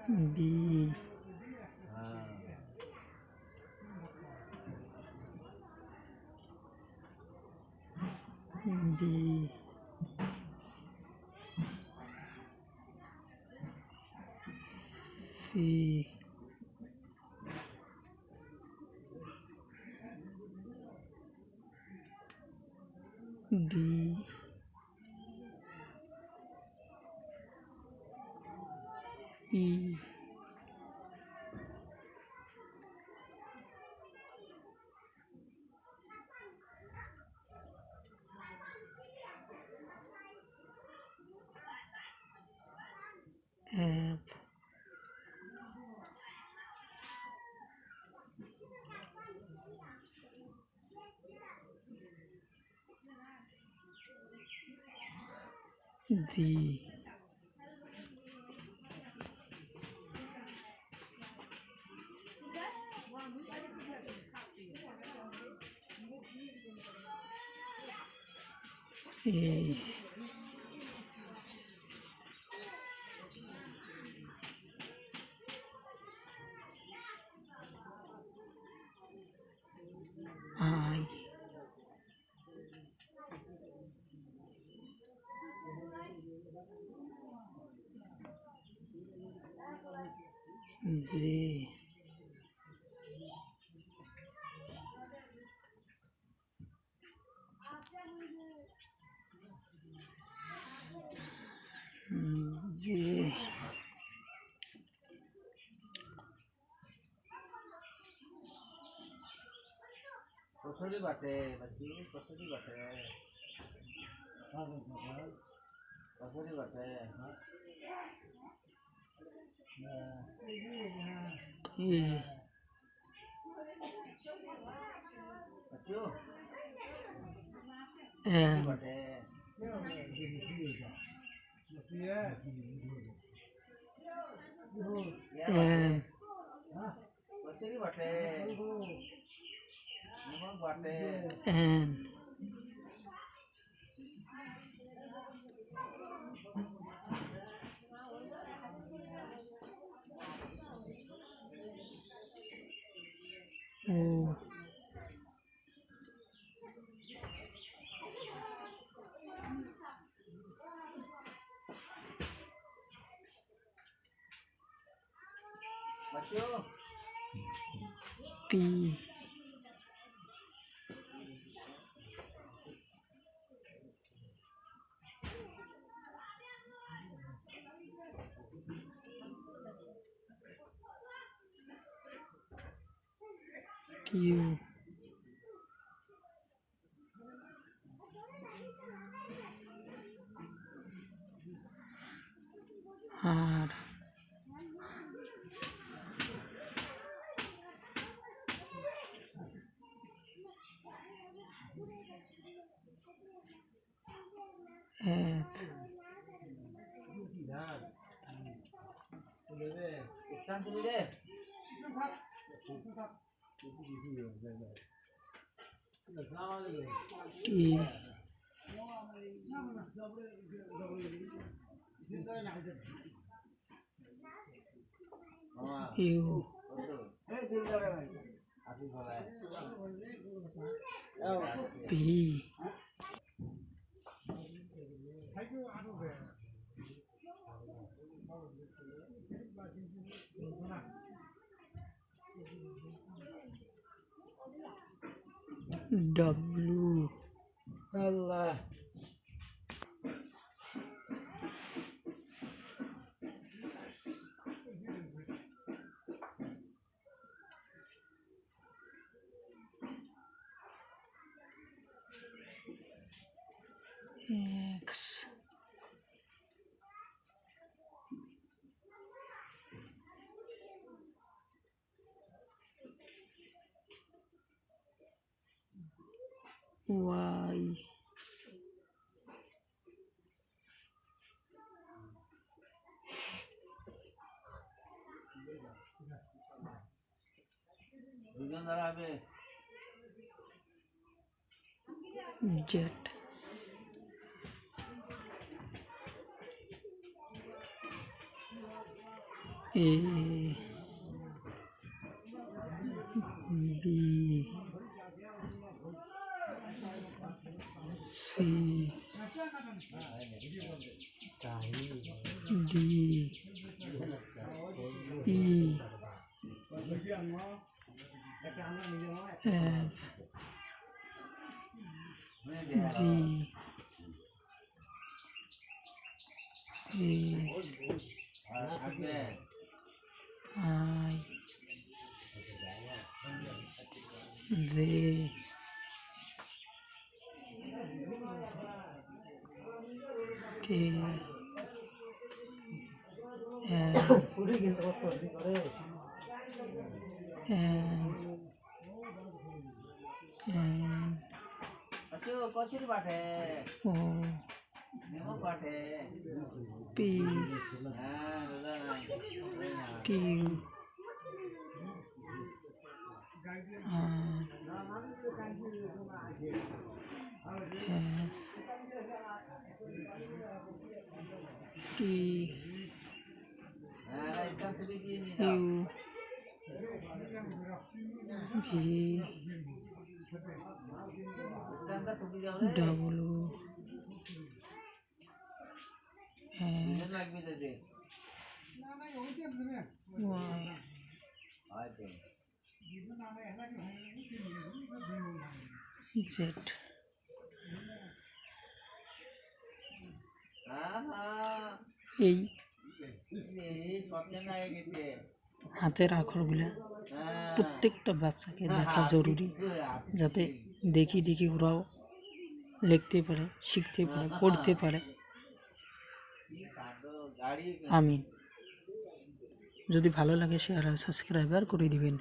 B B C D E F G H I J J Pasuri bate, baju pasuri bate, pasuri bate, E baju M bate, M pasuri bate, memang bate, N O baju P Q R S ikan tuli deh, T mama, U aku boleh, P W Allah, X, Y, দুজন দাঁড়াবে। Z, A, B, C, D, E, F, G, H, থাকবে। I, J, K, L, N, আচ্ছা কচুরি পাঠে O, নেমো পাঠে। P, হ্যাঁ দাদা নাই Q, R, S, T, হ্যাঁ এখান থেকে দিয়ে নিয়ে যাও। U, V, স্ট্যান্ডটা তুমি যাও রে। W, X, দুজন লাগবে যেতে। Y, হয়তো Z, এই স্বপ্নে না গেছে। হাতের আখরগুলা হ্যাঁ প্রত্যেকটা বাচ্চাকে দেখা জরুরি, যাতে দেখি দেখি ওরাও লিখতে পারে, শিখতে পারে, পড়তে পারে। গাড়ি আমিন। যদি ভালো লাগে শেয়ার আর সাবস্ক্রাইবার করে দিবেন।